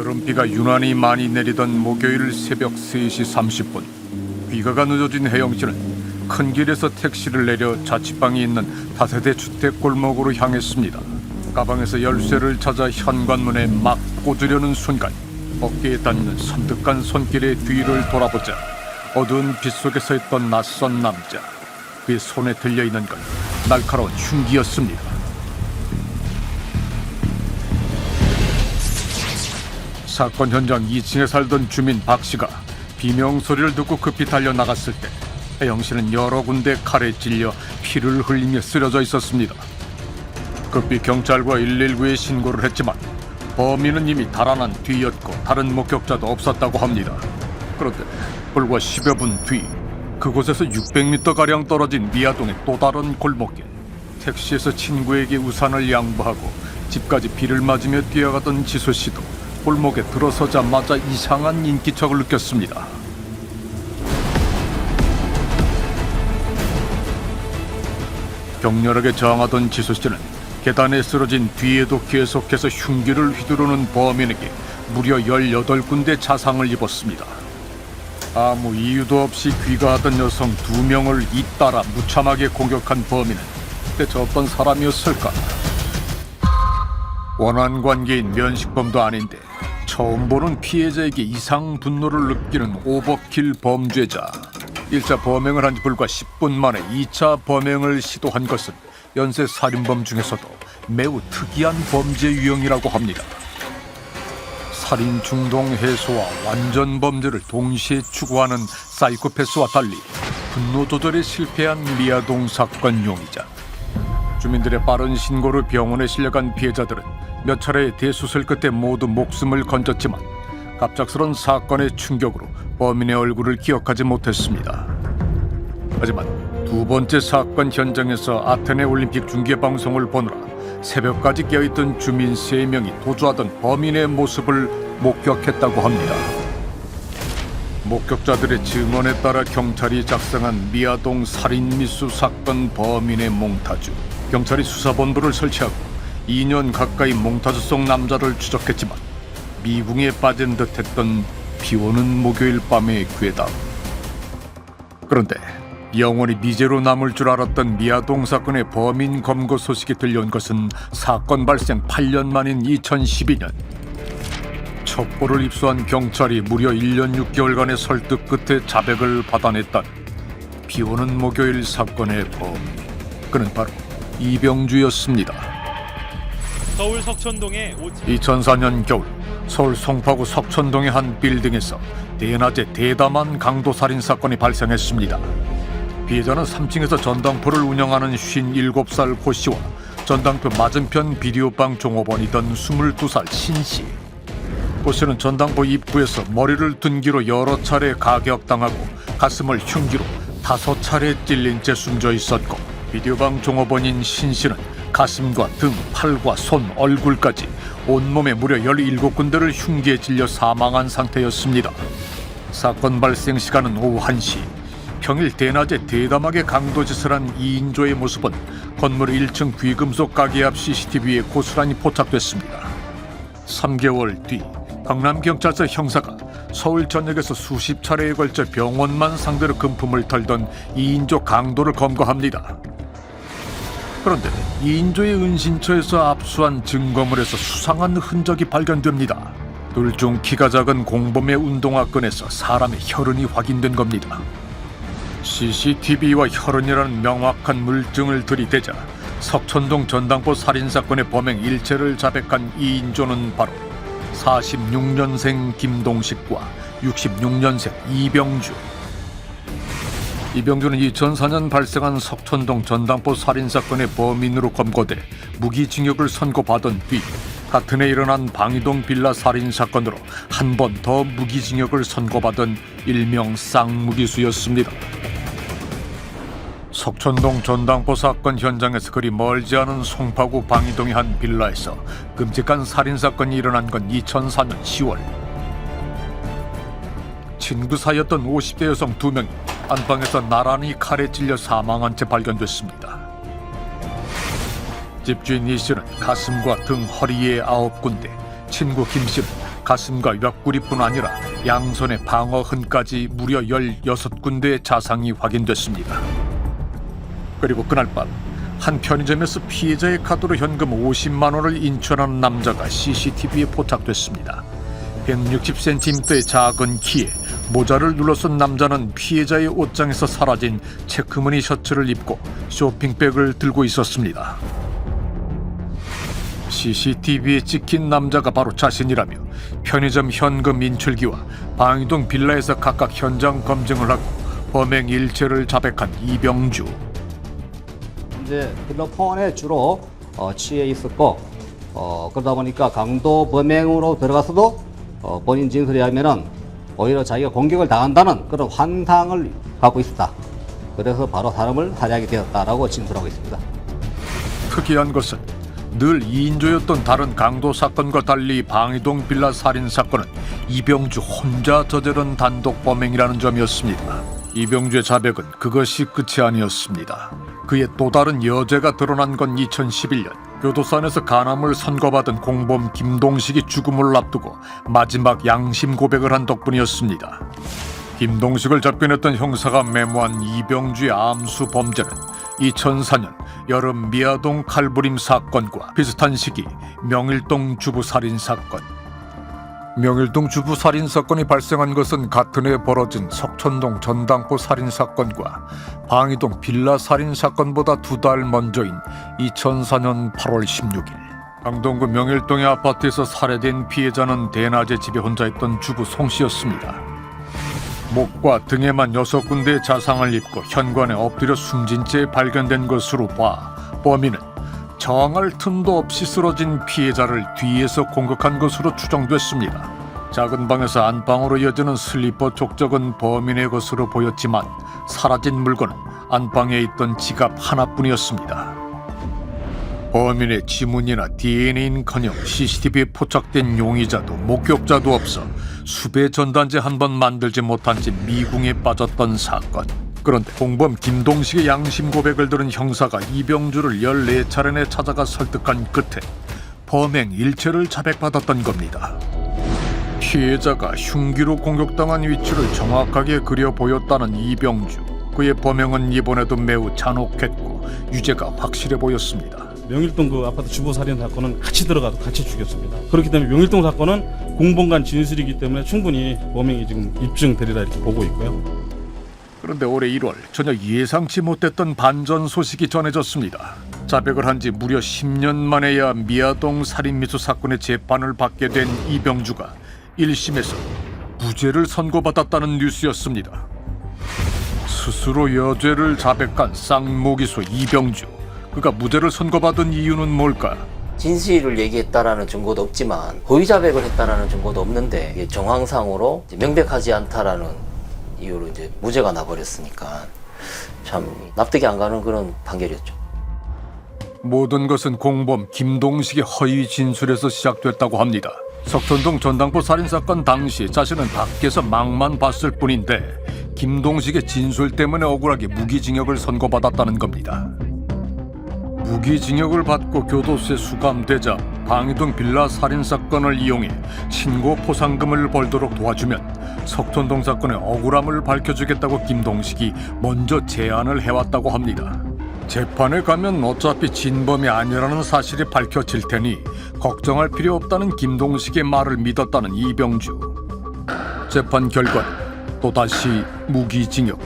여름비가 유난히 많이 내리던 목요일 새벽 3시 30분 귀가가 늦어진 혜영씨는 큰 길에서 택시를 내려 자취방이 있는 다세대 주택 골목으로 향했습니다. 가방에서 열쇠를 찾아 현관문에 막 꽂으려는 순간 어깨에 닿는 선득한 손길의 뒤를 돌아보자 어두운 빛 속에 서 있던 낯선 남자. 그의 손에 들려있는 건 날카로운 흉기였습니다. 사건 현장 2층에 살던 주민 박씨가 비명소리를 듣고 급히 달려나갔을 때 혜영씨는 여러 군데 칼에 찔려 피를 흘리며 쓰러져 있었습니다. 급히 경찰과 119에 신고를 했지만 범인은 이미 달아난 뒤였고 다른 목격자도 없었다고 합니다. 그런데 불과 10여 분 뒤 그곳에서 600m가량 떨어진 미아동의 또 다른 골목길, 택시에서 친구에게 우산을 양보하고 집까지 비를 맞으며 뛰어가던 지수씨도 골목에 들어서자마자 이상한 인기척을 느꼈습니다. 격렬하게 저항하던 지수씨는 계단에 쓰러진 뒤에도 계속해서 흉기를 휘두르는 범인에게 무려 18군데 자상을 입었습니다. 아무 이유도 없이 귀가하던 여성 2명을 잇따라 무참하게 공격한 범인은 대체 어떤 사람이었을까? 원한 관계인 면식범도 아닌데 처음 보는 피해자에게 이상 분노를 느끼는 오버킬 범죄자. 1차 범행을 한 지 불과 10분 만에 2차 범행을 시도한 것은 연쇄 살인범 중에서도 매우 특이한 범죄 유형이라고 합니다. 살인 중동 해소와 완전 범죄를 동시에 추구하는 사이코패스와 달리 분노 조절에 실패한 미아동 사건 용의자. 주민들의 빠른 신고로 병원에 실려간 피해자들은 몇 차례의 대수술 끝에 모두 목숨을 건졌지만 갑작스런 사건의 충격으로 범인의 얼굴을 기억하지 못했습니다. 하지만 두 번째 사건 현장에서 아테네 올림픽 중계방송을 보느라 새벽까지 깨어있던 주민 3명이 도주하던 범인의 모습을 목격했다고 합니다. 목격자들의 증언에 따라 경찰이 작성한 미아동 살인미수 사건 범인의 몽타주. 경찰이 수사본부를 설치하고 2년 가까이 몽타주 속 남자를 추적했지만 미궁에 빠진 듯했던 비오는 목요일 밤의 괴담. 그런데 영원히 미제로 남을 줄 알았던 미아동 사건의 범인 검거 소식이 들려온 것은 사건 발생 8년 만인 2012년. 첩보를 입수한 경찰이 무려 1년 6개월간의 설득 끝에 자백을 받아냈다는 비오는 목요일 사건의 범인. 그는 바로 이병주였습니다. 서울 석천동의 2004년 겨울 서울 송파구 석천동의 한 빌딩에서 대낮에 대담한 강도 살인 사건이 발생했습니다. 피해자는 3층에서 전당포를 운영하는 57살 고 씨와 전당포 맞은편 비디오방 종업원이던 22살 신 씨. 고 씨는 전당포 입구에서 머리를 둔기로 여러 차례 가격당하고 가슴을 흉기로 5차례 찔린 채 숨져 있었고, 비디오방 종업원인 신 씨는 가슴과 등, 팔과 손, 얼굴까지 온몸에 무려 17군데를 흉기에 찔려 사망한 상태였습니다. 사건 발생 시간은 오후 1시. 평일 대낮에 대담하게 강도짓을 한 2인조의 모습은 건물 1층 귀금속 가게 앞 CCTV에 고스란히 포착됐습니다. 3개월 뒤 강남경찰서 형사가 서울 전역에서 수십 차례에 걸쳐 병원만 상대로 금품을 털던 2인조 강도를 검거합니다. 그런데 2인조의 은신처에서 압수한 증거물에서 수상한 흔적이 발견됩니다. 둘 중 키가 작은 공범의 운동화끈에서 사람의 혈흔이 확인된 겁니다. CCTV와 혈흔이라는 명확한 물증을 들이대자 석천동 전당포 살인사건의 범행 일체를 자백한 2인조는 바로 46년생 김동식과 66년생 이병주. 이병주는 2004년 발생한 석천동 전당포 살인사건의 범인으로 검거돼 무기징역을 선고받은 뒤 같은 해 일어난 방이동 빌라 살인사건으로 한 번 더 무기징역을 선고받은 일명 쌍무기수였습니다. 석천동 전당포 사건 현장에서 그리 멀지 않은 송파구 방이동의 한 빌라에서 끔찍한 살인사건이 일어난 건 2004년 10월. 친구 사이였던 50대 여성 2명이 안방에서 나란히 칼에 찔려 사망한 채 발견됐습니다. 집주인 이 씨는 가슴과 등, 허리에 9군데, 친구 김 씨는 가슴과 옆구리뿐 아니라 양손의 방어흔까지 무려 16군데의 자상이 확인됐습니다. 그리고 그날 밤 한 편의점에서 피해자의 카드로 현금 50만 원을 인출하는 남자가 CCTV에 포착됐습니다. 160cm의 작은 키에 모자를 눌러쓴 남자는 피해자의 옷장에서 사라진 체크무늬 셔츠를 입고 쇼핑백을 들고 있었습니다. CCTV에 찍힌 남자가 바로 자신이라며 편의점 현금 인출기와 방이동 빌라에서 각각 현장 검증을 하고 범행 일체를 자백한 이병주. 이제 필로폰에 주로 취해 있었고 그러다 보니까 강도 범행으로 들어가서도 본인 진술에 하면은 오히려 자기가 공격을 당한다는 그런 환상을 갖고 있었다. 그래서 바로 사람을 살해하게 되었다라고 진술하고 있습니다. 특이한 것은 늘 2인조였던 다른 강도 사건과 달리 방이동 빌라 살인 사건은 이병주 혼자 저지른 단독 범행이라는 점이었습니다. 이병주의 자백은 그것이 끝이 아니었습니다. 그의 또 다른 여죄가 드러난 건 2011년 교도소안에서 간암을 선고받은 공범 김동식이 죽음을 앞두고 마지막 양심 고백을 한 덕분이었습니다. 김동식을 접견했던 형사가 메모한 이병주의 암수 범죄는 2004년 여름 미아동 칼부림 사건과 비슷한 시기 명일동 주부 살인 사건. 명일동 주부 살인 사건이 발생한 것은 같은 해 벌어진 석천동 전당포 살인 사건과 방이동 빌라 살인 사건보다 2달 먼저인 2004년 8월 16일. 강동구 명일동의 아파트에서 살해된 피해자는 대낮에 집에 혼자 있던 주부 송 씨였습니다. 목과 등에만 6군데의 자상을 입고 현관에 엎드려 숨진 채 발견된 것으로 봐 범인은 저항할 틈도 없이 쓰러진 피해자를 뒤에서 공격한 것으로 추정됐습니다. 작은 방에서 안방으로 이어지는 슬리퍼 족적은 범인의 것으로 보였지만 사라진 물건은 안방에 있던 지갑 하나뿐이었습니다. 범인의 지문이나 DNA는커녕 CCTV에 포착된 용의자도 목격자도 없어 수배 전단지 한 번 만들지 못한 채 미궁에 빠졌던 사건. 그런데 공범 김동식의 양심 고백을 들은 형사가 이병주를 14차례나 찾아가 설득한 끝에 범행 일체를 자백받았던 겁니다. 피해자가 흉기로 공격당한 위치를 정확하게 그려 보였다는 이병주. 그의 범행은 이번에도 매우 잔혹했고 유죄가 확실해 보였습니다. 명일동 그 아파트 주부 살인 사건은 같이 들어가도 같이 죽였습니다. 그렇기 때문에 명일동 사건은 공범간 진술이기 때문에 충분히 범행이 지금 입증되리라 이렇게 보고 있고요. 그런데 올해 1월 전혀 예상치 못했던 반전 소식이 전해졌습니다. 자백을 한 지 무려 10년 만에야 미아동 살인미수 사건의 재판을 받게 된 이병주가 1심에서 무죄를 선고받았다는 뉴스였습니다. 스스로 여죄를 자백한 쌍무기수 이병주. 그가 무죄를 선고받은 이유는 뭘까? 진실을 얘기했다라는 증거도 없지만 허위 자백을 했다라는 증거도 없는데 이게 정황상으로 명백하지 않다라는 이유로 이제 무죄가 나버렸으니까 참 납득이 안 가는 그런 판결이었죠. 모든 것은 공범 김동식의 허위 진술에서 시작됐다고 합니다. 석천동 전당포 살인사건 당시 자신은 밖에서 막만 봤을 뿐인데 김동식의 진술 때문에 억울하게 무기징역을 선고받았다는 겁니다. 무기징역을 받고 교도소에 수감되자 방이동 빌라 살인사건을 이용해 신고 포상금을 벌도록 도와주면 석천동 사건의 억울함을 밝혀주겠다고 김동식이 먼저 제안을 해왔다고 합니다. 재판에 가면 어차피 진범이 아니라는 사실이 밝혀질 테니 걱정할 필요 없다는 김동식의 말을 믿었다는 이병주. 재판 결과 또다시 무기징역.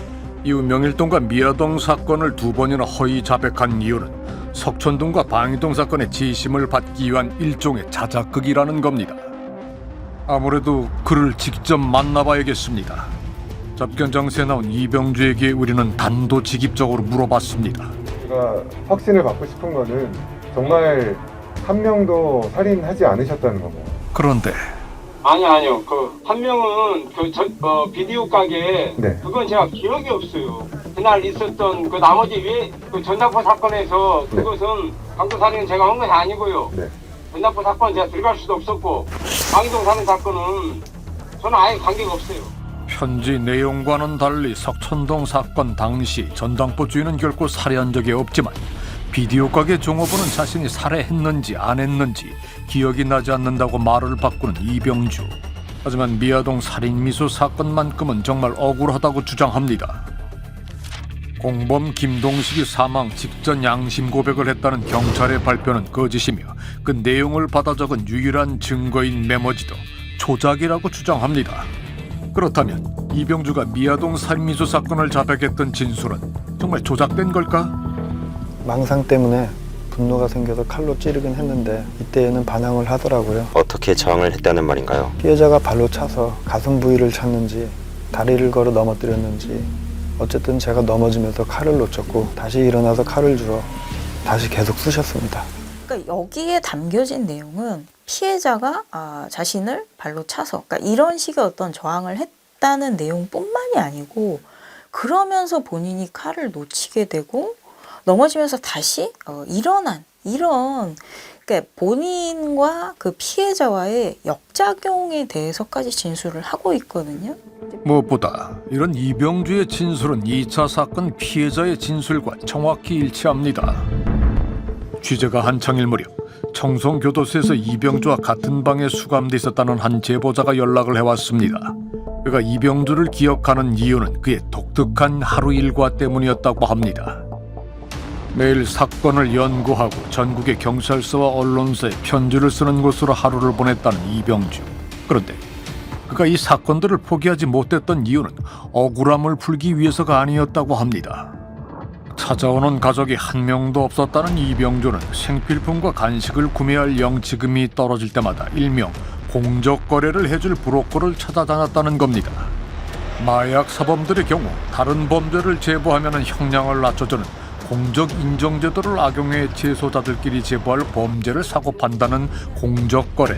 이후 명일동과 미아동 사건을 2번이나 허위 자백한 이유는 석천동과 방이동 사건의 재심을 받기 위한 일종의 자작극이라는 겁니다. 아무래도 그를 직접 만나봐야겠습니다. 접견장소에 나온 이병주에게 우리는 단도직입적으로 물어봤습니다. 제가 확신을 받고 싶은 거는 정말 한 명도 살인하지 않으셨다는 겁니다. 그런데 아니요. 그 한 명은 비디오 가게 네. 그건 제가 기억이 없어요. 그날 있었던 그 나머지 왜 그 전당포 사건에서 네. 그것은 강도 살인은 제가 한 것이 아니고요. 네. 전당포 사건 제가 들어갈 수도 없었고 방이동 살인 사건은 저는 아예 관계가 없어요. 편지 내용과는 달리 석천동 사건 당시 전당포 주인은 결코 살해한 적이 없지만 비디오 가게 종업원은 자신이 살해했는지 안 했는지 기억이 나지 않는다고 말을 바꾸는 이병주. 하지만 미아동 살인미수 사건만큼은 정말 억울하다고 주장합니다. 공범 김동식이 사망 직전 양심 고백을 했다는 경찰의 발표는 거짓이며 그 내용을 받아 적은 유일한 증거인 메모지도 조작이라고 주장합니다. 그렇다면 이병주가 미아동 살인미수 사건을 자백했던 진술은 정말 조작된 걸까? 망상 때문에 분노가 생겨서 칼로 찌르긴 했는데 이때에는 반항을 하더라고요. 어떻게 저항을 했다는 말인가요? 피해자가 발로 차서 가슴 부위를 찼는지 다리를 걸어 넘어뜨렸는지 어쨌든 제가 넘어지면서 칼을 놓쳤고 다시 일어나서 칼을 주어 다시 계속 쑤셨습니다. 그러니까 여기에 담겨진 내용은 피해자가 자신을 발로 차서 그러니까 이런 식의 어떤 저항을 했다는 내용뿐만이 아니고 그러면서 본인이 칼을 놓치게 되고 넘어지면서 다시 일어난 이런 그러니까 본인과 그 피해자와의 역작용에 대해서까지 진술을 하고 있거든요. 무엇보다 이런 이병주의 진술은 2차 사건 피해자의 진술과 정확히 일치합니다. 취재가 한창일 무렵 청송교도소에서 이병주와 같은 방에 수감돼 있었다는 한 제보자가 연락을 해왔습니다. 그가 이병주를 기억하는 이유는 그의 독특한 하루 일과 때문이었다고 합니다. 매일 사건을 연구하고 전국의 경찰서와 언론사에 편지를 쓰는 것으로 하루를 보냈다는 이병주. 그런데 그가 이 사건들을 포기하지 못했던 이유는 억울함을 풀기 위해서가 아니었다고 합니다. 찾아오는 가족이 한 명도 없었다는 이병주는 생필품과 간식을 구매할 영치금이 떨어질 때마다 일명 공적 거래를 해줄 브로커를 찾아다녔다는 겁니다. 마약 사범들의 경우 다른 범죄를 제보하면 형량을 낮춰주는 공적 인정제도를 악용해 재소자들끼리 제보할 범죄를 사고 판다는 공적 거래.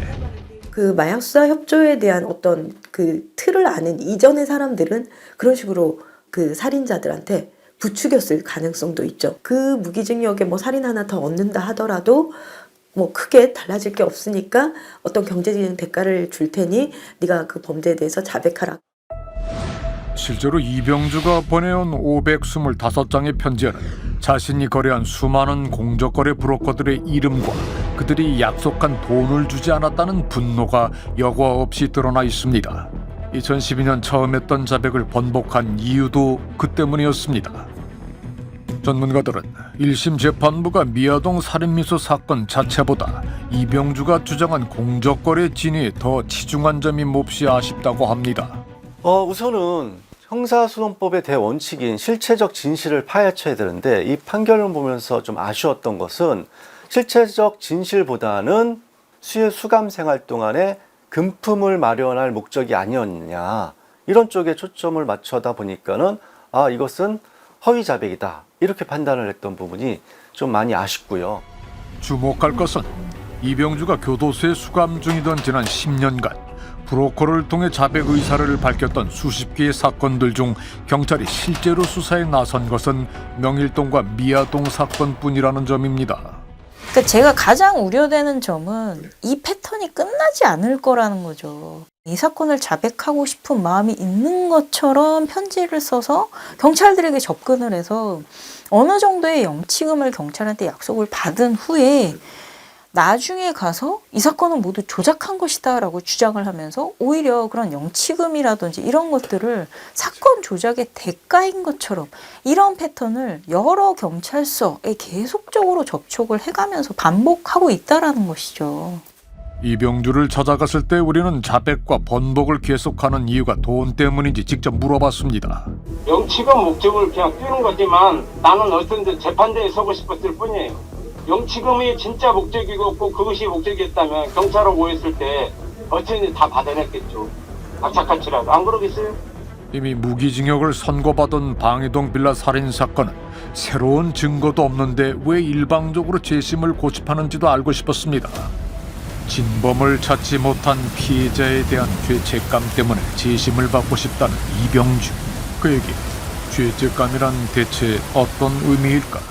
그 마약 수사 협조에 대한 어떤 그 틀을 아는 이전의 사람들은 그런 식으로 그 살인자들한테 부추겼을 가능성도 있죠. 그 무기징역에 뭐 살인 하나 더 얻는다 하더라도 뭐 크게 달라질 게 없으니까 어떤 경제적인 대가를 줄 테니 네가 그 범죄에 대해서 자백하라. 실제로 이병주가 보내온 525장의 편지에는 자신이 거래한 수많은 공적거래 브로커들의 이름과 그들이 약속한 돈을 주지 않았다는 분노가 여과 없이 드러나 있습니다. 2012년 처음 했던 자백을 번복한 이유도 그 때문이었습니다. 전문가들은 1심 재판부가 미아동 살인미수 사건 자체보다 이병주가 주장한 공적거래 진위에 더 치중한 점이 몹시 아쉽다고 합니다. 우선은 형사소송법의 대원칙인 실체적 진실을 파헤쳐야 되는데 이 판결을 보면서 좀 아쉬웠던 것은 실체적 진실보다는 수해 수감 생활 동안에 금품을 마련할 목적이 아니었냐 이런 쪽에 초점을 맞춰다 보니까는 이것은 허위 자백이다 이렇게 판단을 했던 부분이 좀 많이 아쉽고요. 주목할 것은 이병주가 교도소에 수감 중이던 지난 10년간 브로커를 통해 자백 의사를 밝혔던 수십 개의 사건들 중 경찰이 실제로 수사에 나선 것은 명일동과 미아동 사건뿐이라는 점입니다. 그러니까 제가 가장 우려되는 점은 이 패턴이 끝나지 않을 거라는 거죠. 이 사건을 자백하고 싶은 마음이 있는 것처럼 편지를 써서 경찰들에게 접근을 해서 어느 정도의 영치금을 경찰한테 약속을 받은 후에 나중에 가서 이 사건은 모두 조작한 것이다 라고 주장을 하면서 오히려 그런 영치금이라든지 이런 것들을 사건 조작의 대가인 것처럼 이런 패턴을 여러 경찰서에 계속적으로 접촉을 해가면서 반복하고 있다라는 것이죠. 이병주를 찾아갔을 때 우리는 자백과 번복을 계속하는 이유가 돈 때문인지 직접 물어봤습니다. 영치금 목적을 그냥 띄우는 거지만 나는 어떤 재판대에 서고 싶었을 뿐이에요. 영치금이 진짜 목적이고 그것이 목적이었다면 경찰을 모였을 때 어쨌든 다 받아냈겠죠. 악착같이라도. 안 그러겠어요? 이미 무기징역을 선고받은 방이동 빌라 살인사건은 새로운 증거도 없는데 왜 일방적으로 재심을 고집하는지도 알고 싶었습니다. 진범을 찾지 못한 피해자에 대한 죄책감 때문에 재심을 받고 싶다는 이병주. 그에게 죄책감이란 대체 어떤 의미일까?